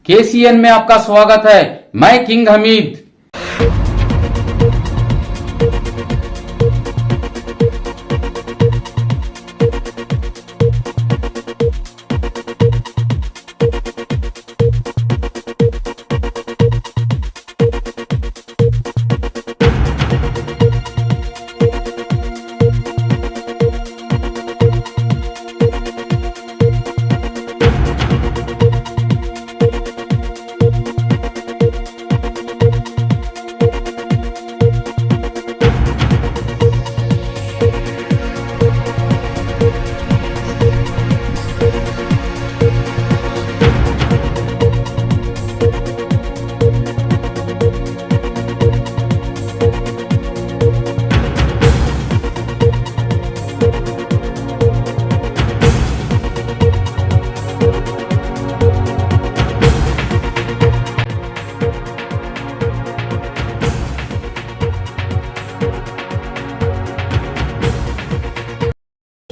KCN में आपका स्वागत है। मैं किंग हमीद।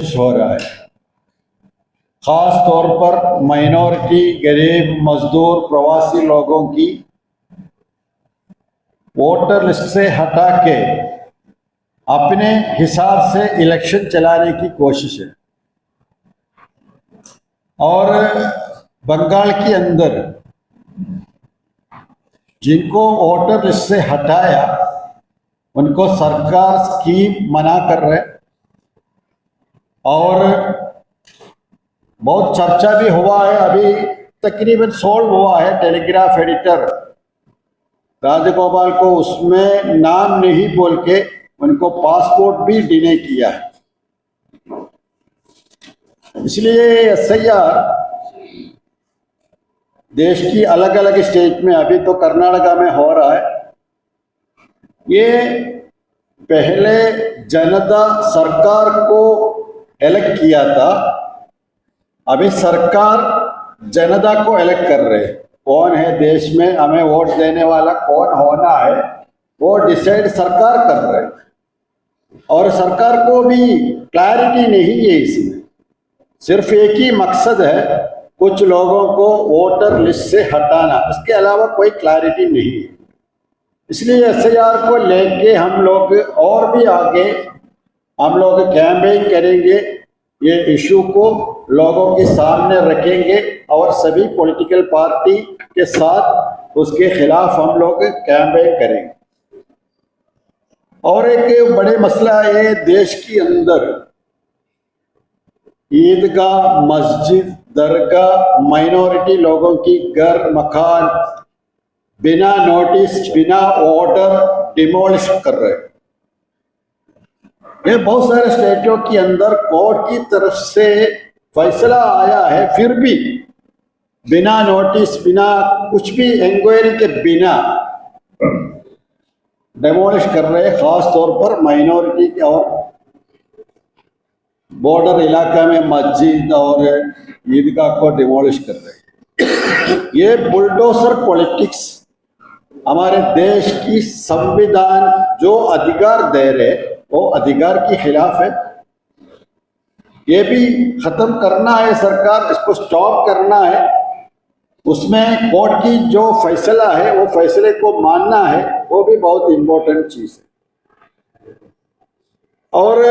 हो रहा है, खास तौर पर माइनॉरिटी, गरीब, मजदूर, प्रवासी लोगों की वोटर लिस्ट से हटा के अपने हिसाब से इलेक्शन चलाने की कोशिश है। और बंगाल के अंदर जिनको वोटर लिस्ट से हटाया उनको सरकार स्कीम मना कर रहे और बहुत चर्चा भी हुआ है। अभी तकरीबन सोल्व हुआ है। टेलीग्राफ एडिटर राजगोपाल को उसमें नाम नहीं बोल के उनको पासपोर्ट भी डिने किया है। इसलिए एसआईआर देश की अलग अलग स्टेट में, अभी तो कर्नाटका में हो रहा है, ये पहले जनता सरकार को इलेक्ट किया था, अभी सरकार जनता को इलेक्ट कर रहे। कौन है देश में हमें वोट देने वाला, कौन होना है, वो डिसाइड सरकार कर रहे। और सरकार को भी क्लैरिटी नहीं है इसमें, सिर्फ एक ही मकसद है, कुछ लोगों को वोटर लिस्ट से हटाना, इसके अलावा कोई क्लैरिटी नहीं है। इसलिए एसआईआर को लेके हम लोग और भी आगे हम लोग कैंपेन करेंगे, ये इशू को लोगों के सामने रखेंगे और सभी पॉलिटिकल पार्टी के साथ उसके खिलाफ हम लोग कैंपेन करेंगे। और एक बड़े मसला है देश के अंदर, ईदगाह, मस्जिद, दरगाह माइनॉरिटी लोगों की घर मकान बिना नोटिस, बिना ऑर्डर डिमोलिश कर रहे हैं। ये बहुत सारे स्टेटों के अंदर कोर्ट की तरफ से फैसला आया है, फिर भी बिना नोटिस, बिना कुछ भी इंक्वायरी के बिना डिमोलिश कर रहे हैं। खास तौर पर माइनॉरिटी और बॉर्डर इलाका में मस्जिद और ईदगाह को डिमोलिश कर रहे हैं। ये बुलडोजर पॉलिटिक्स हमारे देश की संविधान जो अधिकार दे रहे वो अधिकार के खिलाफ है। ये भी खत्म करना है, सरकार इसको स्टॉप करना है। उसमें कोर्ट की जो फैसला है वो फैसले को मानना है, वो भी बहुत इम्पोर्टेंट चीज है। और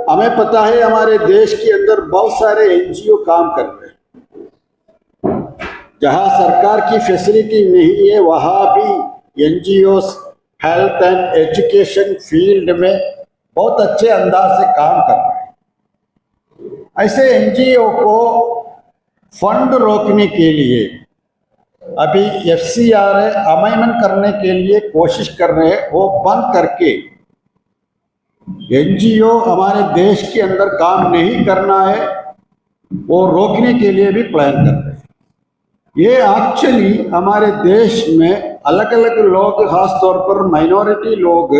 हमें पता है हमारे देश के अंदर बहुत सारे एनजीओ काम कर रहे हैं। जहां सरकार की फैसिलिटी नहीं है वहां भी NGO health and education field में बहुत अच्छे अंदाज से काम कर रहे हैं। ऐसे एनजीओ को फंड रोकने के लिए अभी एफसीआर अमेंडमेंट करने के लिए कोशिश कर रहे हैं, वो बंद करके एनजीओ हमारे देश के अंदर काम नहीं करना है, वो रोकने के लिए भी प्लान कर रहे हैं। ये एक्चुअली हमारे देश में अलग अलग लोग, खास तौर पर माइनॉरिटी लोग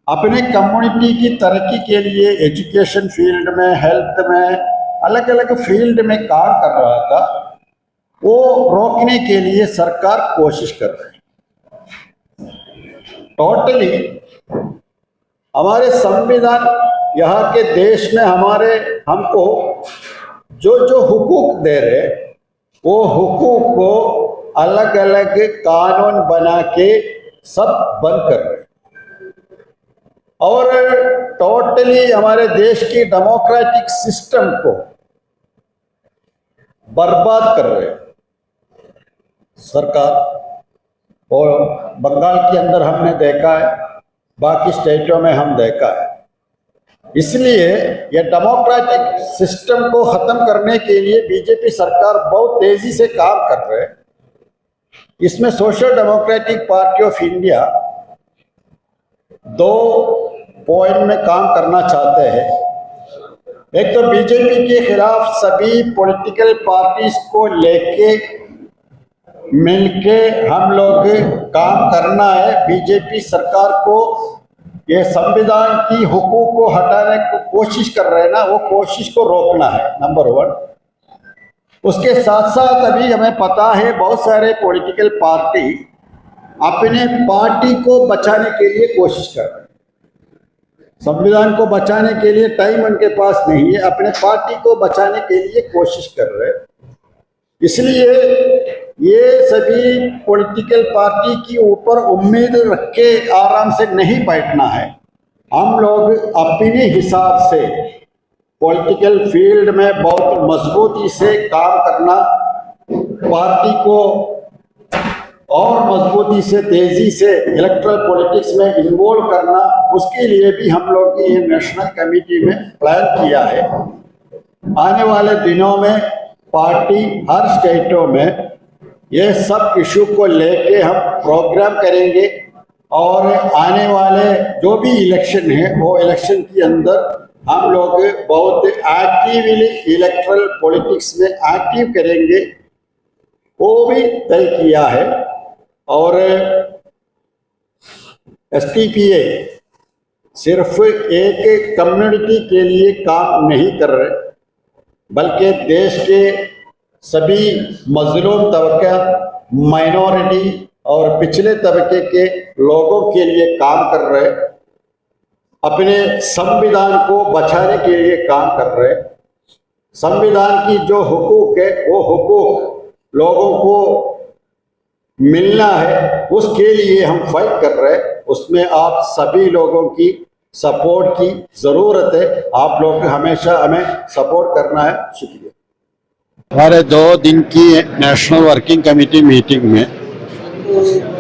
अपने कम्युनिटी की तरक्की के लिए एजुकेशन फील्ड में, हेल्थ में, अलग अलग फील्ड में काम कर रहा था, वो रोकने के लिए सरकार कोशिश कर रही है। टोटली हमारे संविधान यहाँ के देश में हमको जो जो हुकूक दे रहे वो हुकूक को अलग अलग कानून बना के सब बंद कर रहे हैं और टोटली हमारे देश की डेमोक्रेटिक सिस्टम को बर्बाद कर रहे हैं सरकार। और बंगाल के अंदर हमने देखा है, बाकी स्टेटों में हम देखा है। इसलिए ये डेमोक्रेटिक सिस्टम को खत्म करने के लिए बीजेपी सरकार बहुत तेजी से काम कर रहे हैं। इसमें social democratic party of India 2 point में काम करना चाहते हैं। एक तो बीजेपी के खिलाफ सभी पॉलिटिकल पार्टीज को लेके मिलके हम लोग काम करना है। बीजेपी सरकार को ये संविधान की हुकूक को हटाने की कोशिश कर रहे हैं ना, वो कोशिश को रोकना है, नंबर 1। उसके साथ साथ अभी हमें पता है बहुत सारे पॉलिटिकल पार्टी अपने पार्टी को बचाने के लिए कोशिश कर रहे हैं। संविधान को बचाने के लिए टाइम उनके पास नहीं है, अपने पार्टी को बचाने के लिए कोशिश कर रहे हैं। इसलिए ये सभी पॉलिटिकल पार्टी के ऊपर उम्मीद रख के आराम से नहीं बैठना है। हम लोग अपने हिसाब से पॉलिटिकल फील्ड में बहुत मजबूती से काम करना, पार्टी को और मजबूती से तेजी से इलेक्ट्रल पॉलिटिक्स में इन्वॉल्व करना, उसके लिए भी हम लोग ये नेशनल कमेटी में प्लान किया है। आने वाले दिनों में पार्टी हर स्टेटों में ये सब इशू को लेके हम प्रोग्राम करेंगे और आने वाले जो भी इलेक्शन है वो इलेक्शन के अंदर हम लोग बहुत एक्टिवली इलेक्ट्रल पॉलिटिक्स में एक्टिव करेंगे, वो भी तय किया है। और एसटीपीए सिर्फ एक कम्युनिटी के लिए काम नहीं कर रहे, बल्कि देश के सभी मजलूम तबका, माइनॉरिटी और पिछले तबके के लोगों के लिए काम कर रहे, अपने संविधान को बचाने के लिए काम कर रहे। संविधान की जो हुकूक है वो हुकूक लोगों को मिलना है, उसके लिए हम फाइट कर रहे हैं। उसमें आप सभी लोगों की सपोर्ट की ज़रूरत है। आप लोग हमेशा हमें सपोर्ट करना है। शुक्रिया। हमारे 2 दिन की नेशनल वर्किंग कमेटी मीटिंग में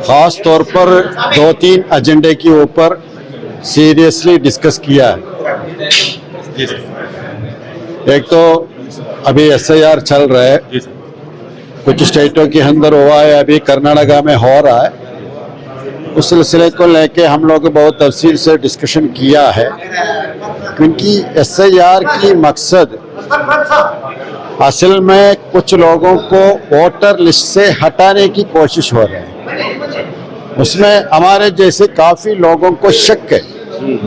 ख़ास तौर पर 2-3 एजेंडे के ऊपर सीरियसली डिस्कस किया है। एक तो अभी SIR चल रहा है, कुछ स्टेटों के अंदर हुआ है, अभी कर्नाटका में हो रहा है। उस सिलसिले को लेके हम लोग बहुत तफसील से डिस्कशन किया है, क्योंकि SIR की मकसद असल में कुछ लोगों को वोटर लिस्ट से हटाने की कोशिश हो रही है। उसमें हमारे जैसे काफ़ी लोगों को शक है,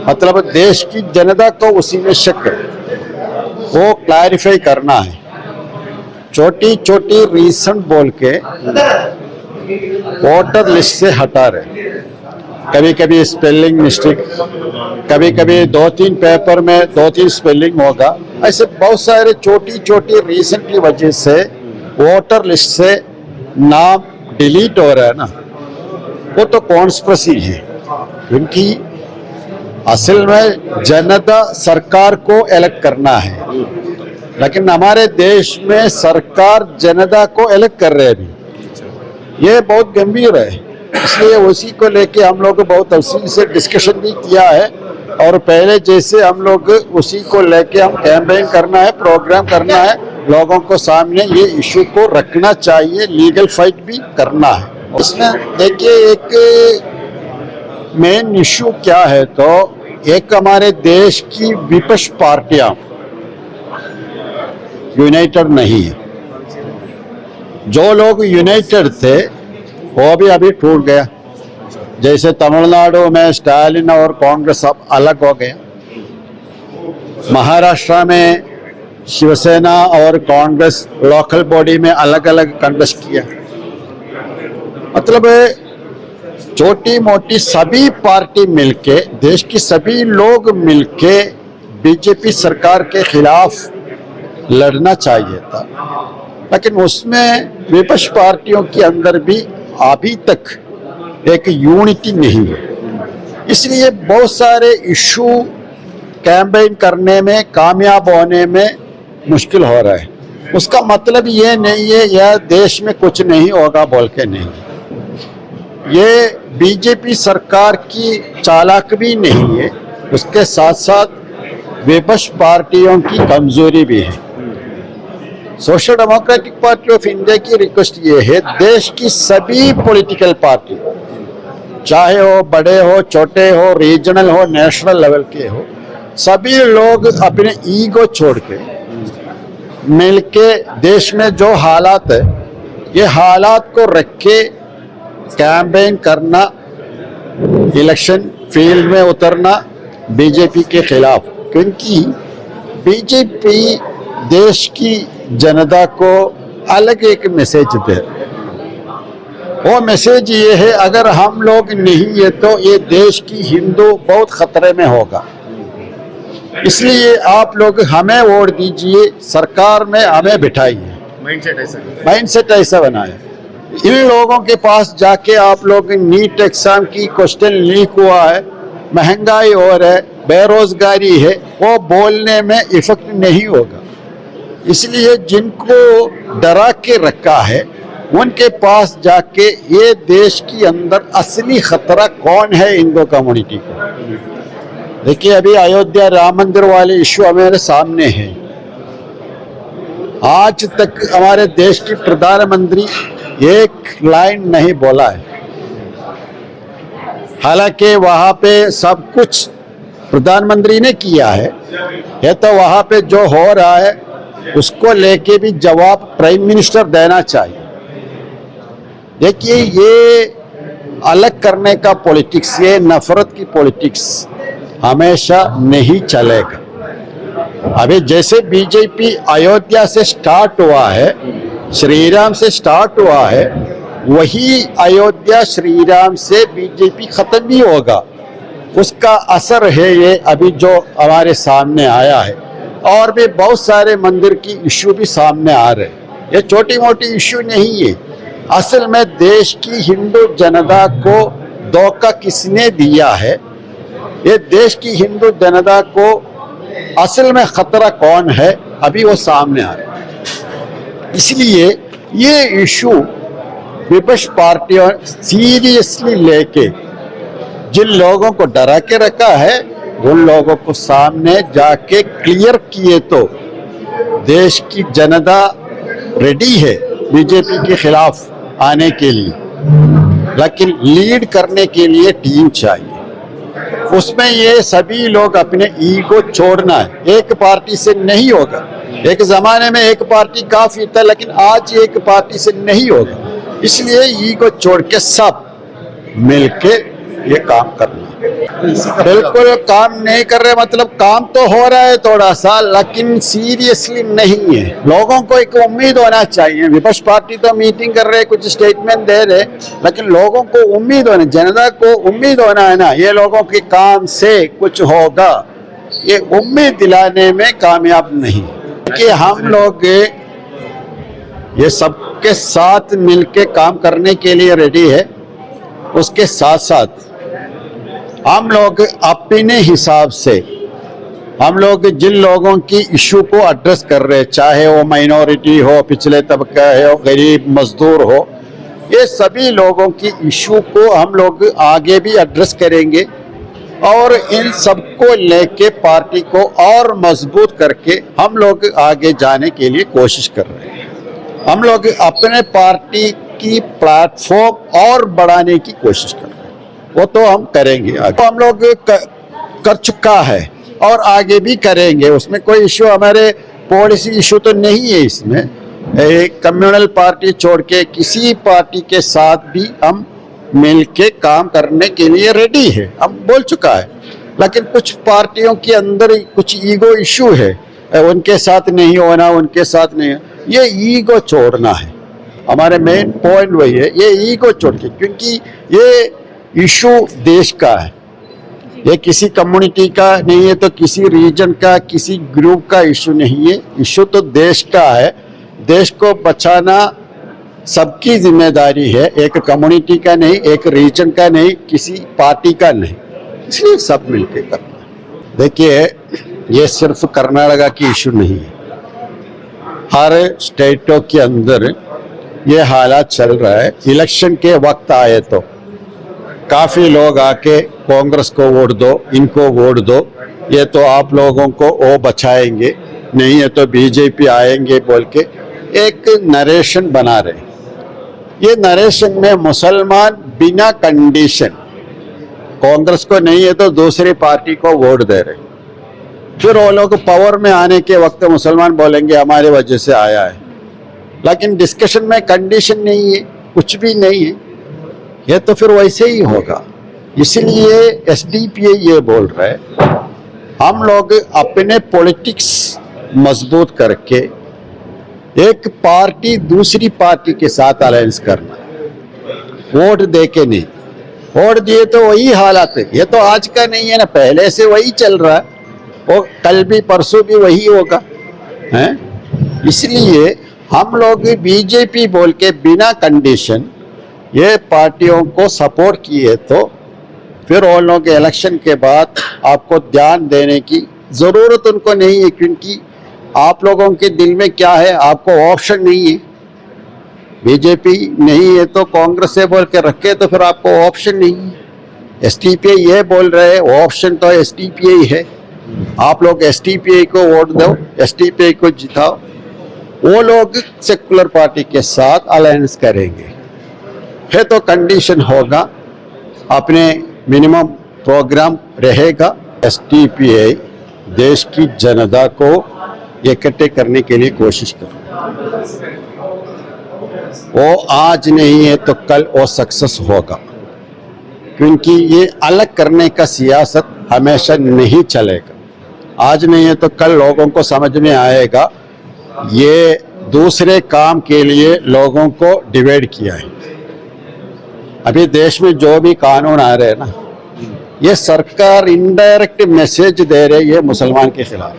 मतलब देश की जनता को उसी में शक है, वो क्लैरिफाई करना है। छोटी छोटी रीजन बोल के वोटर लिस्ट से हटा रहे, कभी कभी स्पेलिंग मिस्टेक, कभी कभी 2-3 पेपर में 2-3 स्पेलिंग होगा, ऐसे बहुत सारे छोटी छोटी रीजन की वजह से वोटर लिस्ट से नाम डिलीट हो रहा है ना, वो तो कॉन्स्पिरेसी है। क्योंकि असल में जनता सरकार को इलेक्ट करना है, लेकिन हमारे देश में सरकार जनता को इलेक्ट कर रहे हैं अभी, ये बहुत गंभीर है। इसलिए उसी को लेके हम लोग बहुत तफसील से डिस्कशन भी किया है, और पहले जैसे हम लोग उसी को लेके हम कैंपेन करना है, प्रोग्राम करना है, लोगों को सामने ये इशू को रखना चाहिए, लीगल फाइट भी करना है। इसमें देखिए एक मेन इशू क्या है, तो एक हमारे देश की विपक्ष पार्टियां यूनाइटेड नहीं है। जो लोग यूनाइटेड थे वो भी अभी टूट गया। जैसे तमिलनाडु में स्टालिन और कांग्रेस अब अलग हो गया, महाराष्ट्र में शिवसेना और कांग्रेस लोकल बॉडी में अलग अलग कंटेस्ट किया। मतलब छोटी मोटी सभी पार्टी मिलके, देश की सभी लोग मिलके बीजेपी सरकार के खिलाफ लड़ना चाहिए था। लेकिन उसमें विपक्ष पार्टियों के अंदर भी अभी तक एक यूनिटी नहीं है। इसलिए बहुत सारे इशू कैंपेन करने में, कामयाब होने में मुश्किल हो रहा है। उसका मतलब ये नहीं है यह देश में कुछ नहीं होगा बोल के नहीं, ये बीजेपी सरकार की चालाक भी नहीं है, उसके साथ साथ विपक्ष पार्टियों की कमजोरी भी है। Social democratic party of India की रिक्वेस्ट ये है, देश की सभी पॉलिटिकल पार्टी, चाहे वो बड़े हो, छोटे हो, रीजनल हो, नेशनल लेवल के हो, सभी लोग अपने ईगो छोड़ के मिलके देश में जो हालात है, ये हालात को रख के कैंपेन करना, इलेक्शन फील्ड में उतरना बीजेपी के खिलाफ, क्योंकि बीजेपी देश की जनता को अलग एक मैसेज दे। वो मैसेज ये है, अगर हम लोग नहीं है तो ये देश की हिंदू बहुत खतरे में होगा, इसलिए आप लोग हमें वोट दीजिए, सरकार में हमें बिठाइए। माइंडसेट ऐसा बनाए। इन लोगों के पास जाके आप लोग नीट एग्जाम की क्वेश्चन लीक हुआ है, महंगाई और है, बेरोजगारी है, वो बोलने में इफेक्ट नहीं होगा। इसलिए जिनको डरा के रखा है उनके पास जाके ये देश के अंदर असली खतरा कौन है हिंदू कम्युनिटी को। देखिए, अभी अयोध्या राम मंदिर वाले इश्यू हमारे सामने है। आज तक हमारे देश की प्रधानमंत्री एक लाइन नहीं बोला है, हालांकि वहां पे सब कुछ प्रधानमंत्री ने किया है। ये तो वहां पे जो हो रहा है उसको लेके भी जवाब प्राइम मिनिस्टर देना चाहिए। देखिए, ये अलग करने का पॉलिटिक्स, ये नफरत की पॉलिटिक्स हमेशा नहीं चलेगा। अभी जैसे बीजेपी अयोध्या से स्टार्ट हुआ है, श्री राम से स्टार्ट हुआ है, वही अयोध्या श्री राम से बीजेपी खत्म भी होगा। उसका असर है ये अभी जो हमारे सामने आया है, और भी बहुत सारे मंदिर की इश्यू भी सामने आ रहे हैं। ये छोटी मोटी इश्यू नहीं है। असल में देश की हिंदू जनता को धोखा किसने दिया है, ये देश की हिंदू जनता को असल में खतरा कौन है, अभी वो सामने आ रहा है। इसलिए ये इशू विपक्ष पार्टियों सीरियसली लेके जिन लोगों को डरा के रखा है, उन लोगों को सामने जाके क्लियर किए तो देश की जनता रेडी है बीजेपी के खिलाफ आने के लिए, लेकिन लीड करने के लिए टीम चाहिए। उसमें ये सभी लोग अपने ईगो छोड़ना है, एक पार्टी से नहीं होगा। एक जमाने में एक पार्टी काफी था, लेकिन आज एक पार्टी से नहीं होगा। इसलिए ईगो छोड़ के सब मिलके ये काम करना। बिल्कुल काम नहीं कर रहे, मतलब काम तो हो रहा है थोड़ा सा, लेकिन सीरियसली नहीं है। लोगों को एक उम्मीद होना चाहिए। विपक्ष पार्टी तो मीटिंग कर रहे, कुछ स्टेटमेंट दे रहे, लेकिन लोगों को उम्मीद होना, जनता को उम्मीद होना है ना, ये लोगों के काम से कुछ होगा, ये उम्मीद दिलाने में कामयाब नहीं। कि हम लोग ये सबके साथ मिलके काम करने के लिए रेडी है। उसके साथ साथ हम लोग अपने हिसाब से, हम लोग जिन लोगों की इशू को एड्रेस कर रहे, चाहे वो माइनॉरिटी हो, पिछले तबका हो, गरीब मजदूर हो, ये सभी लोगों की इशू को हम लोग आगे भी एड्रेस करेंगे और इन सबको लेके पार्टी को और मजबूत करके हम लोग आगे जाने के लिए कोशिश कर रहे हैं। हम लोग अपने पार्टी की प्लेटफॉर्म और बढ़ाने की कोशिश कर रहे हैं, वो तो हम करेंगे आगे। तो हम लोग कर चुका है और आगे भी करेंगे। उसमें कोई इशू, हमारे पॉलिसी इशू तो नहीं है इसमें। एक कम्युनल पार्टी छोड़ के किसी पार्टी के साथ भी हम मिलके काम करने के लिए रेडी है, हम बोल चुका है। लेकिन कुछ पार्टियों के अंदर कुछ ईगो इशू है, उनके साथ नहीं होना, उनके साथ नहीं, ये ईगो छोड़ना है। हमारे मेन पॉइंट वही है, ये ईगो छोड़ के, क्योंकि ये इशू देश का है, ये किसी कम्युनिटी का नहीं है, तो किसी रीजन का, किसी ग्रुप का इशू नहीं है। इशू तो देश का है। देश को बचाना सबकी जिम्मेदारी है, एक कम्युनिटी का नहीं, एक रीजन का नहीं, किसी पार्टी का नहीं, इसलिए सब मिलकर करना है। देखिए, ये सिर्फ कर्नाटका की इशू नहीं है, हर स्टेटों के अंदर ये हालात चल रहा है। इलेक्शन के वक्त आए तो काफ़ी लोग आके कांग्रेस को वोट दो, इनको वोट दो, ये तो आप लोगों को वो बचाएंगे, नहीं है तो बीजेपी आएंगे बोल के एक नरेशन बना रहे। ये नरेशन में मुसलमान बिना कंडीशन कांग्रेस को नहीं है तो दूसरी पार्टी को वोट दे रहे। फिर वो लोग पावर में आने के वक्त मुसलमान बोलेंगे हमारी वजह से आया है, लेकिन डिस्कशन में कंडीशन नहीं है, कुछ भी नहीं है, ये तो फिर वैसे ही होगा। इसलिए एसडीपीआई ये बोल रहा है हम लोग अपने पॉलिटिक्स मजबूत करके एक पार्टी दूसरी पार्टी के साथ अलायंस करना, वोट दे के नहीं। वोट दिए तो वही हालात है, ये तो आज का नहीं है ना, पहले से वही चल रहा है, वो कल भी परसों भी वही होगा है। इसलिए हम लोग बीजेपी बोल के बिना कंडीशन ये पार्टियों को सपोर्ट किए तो फिर वो लोग इलेक्शन के बाद आपको ध्यान देने की ज़रूरत उनको नहीं है, क्योंकि आप लोगों के दिल में क्या है, आपको ऑप्शन नहीं है। बीजेपी नहीं है तो कांग्रेस से बोल के रखे तो फिर आपको ऑप्शन नहीं है। एसडीपीआई ये बोल रहे हैं ऑप्शन तो एसडीपीआई है, आप लोग एसडीपीआई को वोट दो, एसडीपीआई को जिताओ, वो लोग सेकुलर पार्टी के साथ अलायंस करेंगे। है तो कंडीशन होगा, अपने मिनिमम प्रोग्राम रहेगा। एसडीपीआई देश की जनता को इकट्ठे करने के लिए कोशिश करो, वो आज नहीं है तो कल वो सक्सेस होगा, क्योंकि ये अलग करने का सियासत हमेशा नहीं चलेगा। आज नहीं है तो कल लोगों को समझ में आएगा ये दूसरे काम के लिए लोगों को डिवाइड किया है। अभी देश में जो भी कानून आ रहे हैं ना, ये सरकार इनडायरेक्ट मैसेज दे रही है मुसलमान के खिलाफ,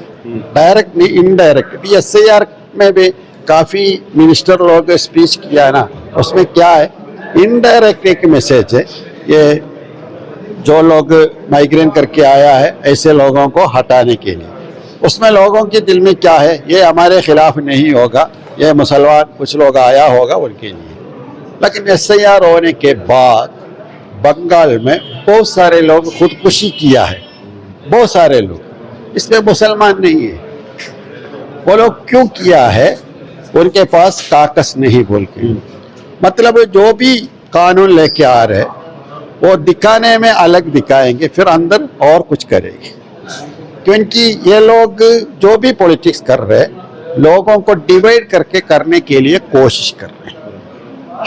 डायरेक्ट नहीं इनडायरेक्ट। भी एसआईआर में भी काफ़ी मिनिस्टर लोग स्पीच किया ना, उसमें क्या है, इनडायरेक्ट एक मैसेज है, ये जो लोग माइग्रेन करके आया है ऐसे लोगों को हटाने के लिए। उसमें लोगों के दिल में क्या है, ये हमारे खिलाफ नहीं होगा, ये मुसलमान कुछ लोग आया होगा उनके लिए। लेकिन एसआईआर होने के बाद बंगाल में बहुत सारे लोग खुदकुशी किया है, बहुत सारे लोग, इसमें मुसलमान नहीं है। वो लोग क्यों किया है, उनके पास ताकत नहीं बोल के, मतलब जो भी कानून लेके आ रहे वो दिखाने में अलग दिखाएंगे, फिर अंदर और कुछ करेंगे। क्योंकि ये लोग जो भी पॉलिटिक्स कर रहे हैं लोगों को डिवाइड करके करने के लिए कोशिश कर रहे हैं।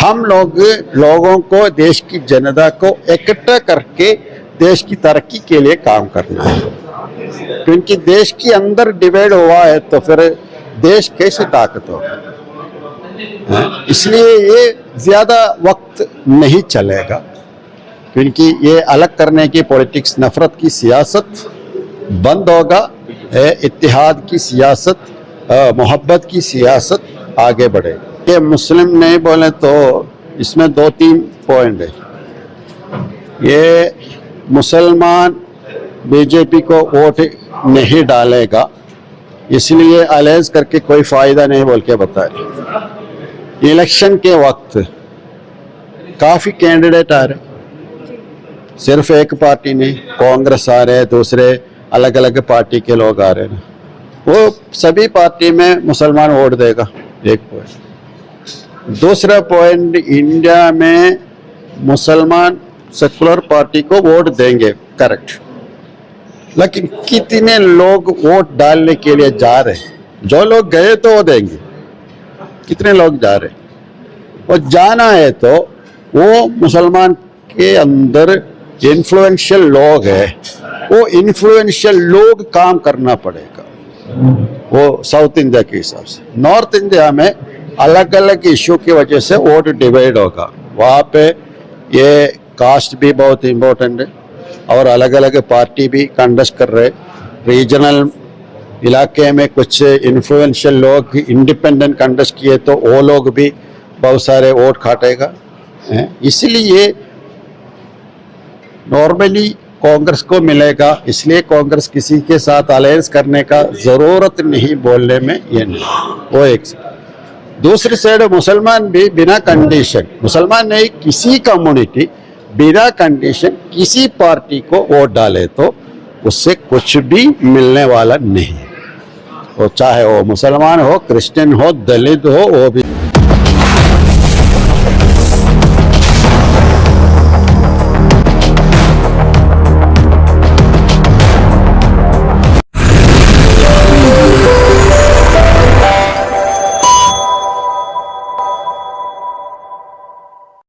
हम लोग लोगों को, देश की जनता को इकट्ठा करके देश की तरक्की के लिए काम करना है, क्योंकि देश के अंदर डिवाइड हुआ है तो फिर देश कैसे ताकत होगा। इसलिए ये ज़्यादा वक्त नहीं चलेगा, क्योंकि ये अलग करने की पॉलिटिक्स, नफरत की सियासत बंद होगा, इत्तेहाद की सियासत, मोहब्बत की सियासत आगे बढ़ेगी। ये मुस्लिम नहीं बोले तो इसमें 2-3 पॉइंट है। ये मुसलमान बीजेपी को वोट नहीं डालेगा, इसलिए अलायंस करके कोई फ़ायदा नहीं बोल के बताए। इलेक्शन के वक्त काफ़ी कैंडिडेट आ रहे, सिर्फ एक पार्टी नहीं, कांग्रेस आ रहे, दूसरे अलग अलग पार्टी के लोग आ रहे हैं, वो सभी पार्टी में मुसलमान वोट देगा, एक पॉइंट। दूसरा पॉइंट, इंडिया में मुसलमान सेकुलर पार्टी को वोट देंगे, करेक्ट, लेकिन कितने लोग वोट डालने के लिए जा रहे हैं? जो लोग गए तो वो देंगे, कितने लोग जा रहे हैं? और जाना है तो वो मुसलमान के अंदर इन्फ्लुएंशियल लोग हैं, वो इन्फ्लुएंशियल लोग काम करना पड़ेगा, वो साउथ इंडिया के हिसाब से। नॉर्थ इंडिया में अलग अलग इशू की वजह से वोट डिवाइड होगा, वहाँ पे ये कास्ट भी बहुत इम्पोर्टेंट है और अलग अलग पार्टी भी कंटेस्ट कर रहे, रीजनल इलाके में कुछ इन्फ्लुएंशियल लोग इंडिपेंडेंट कंटेस्ट किए तो वो लोग भी बहुत सारे वोट काटेगा हैं। इसलिए नॉर्मली कांग्रेस को मिलेगा, इसलिए कांग्रेस किसी के साथ अलायंस करने का जरूरत नहीं बोलने में ये नहीं। वो एक दूसरी साइड मुसलमान भी बिना कंडीशन, मुसलमान नहीं किसी कम्युनिटी बिना कंडीशन किसी पार्टी को वोट डाले तो उससे कुछ भी मिलने वाला नहीं, वो चाहे वो मुसलमान हो, क्रिश्चियन हो, दलित हो, वो भी।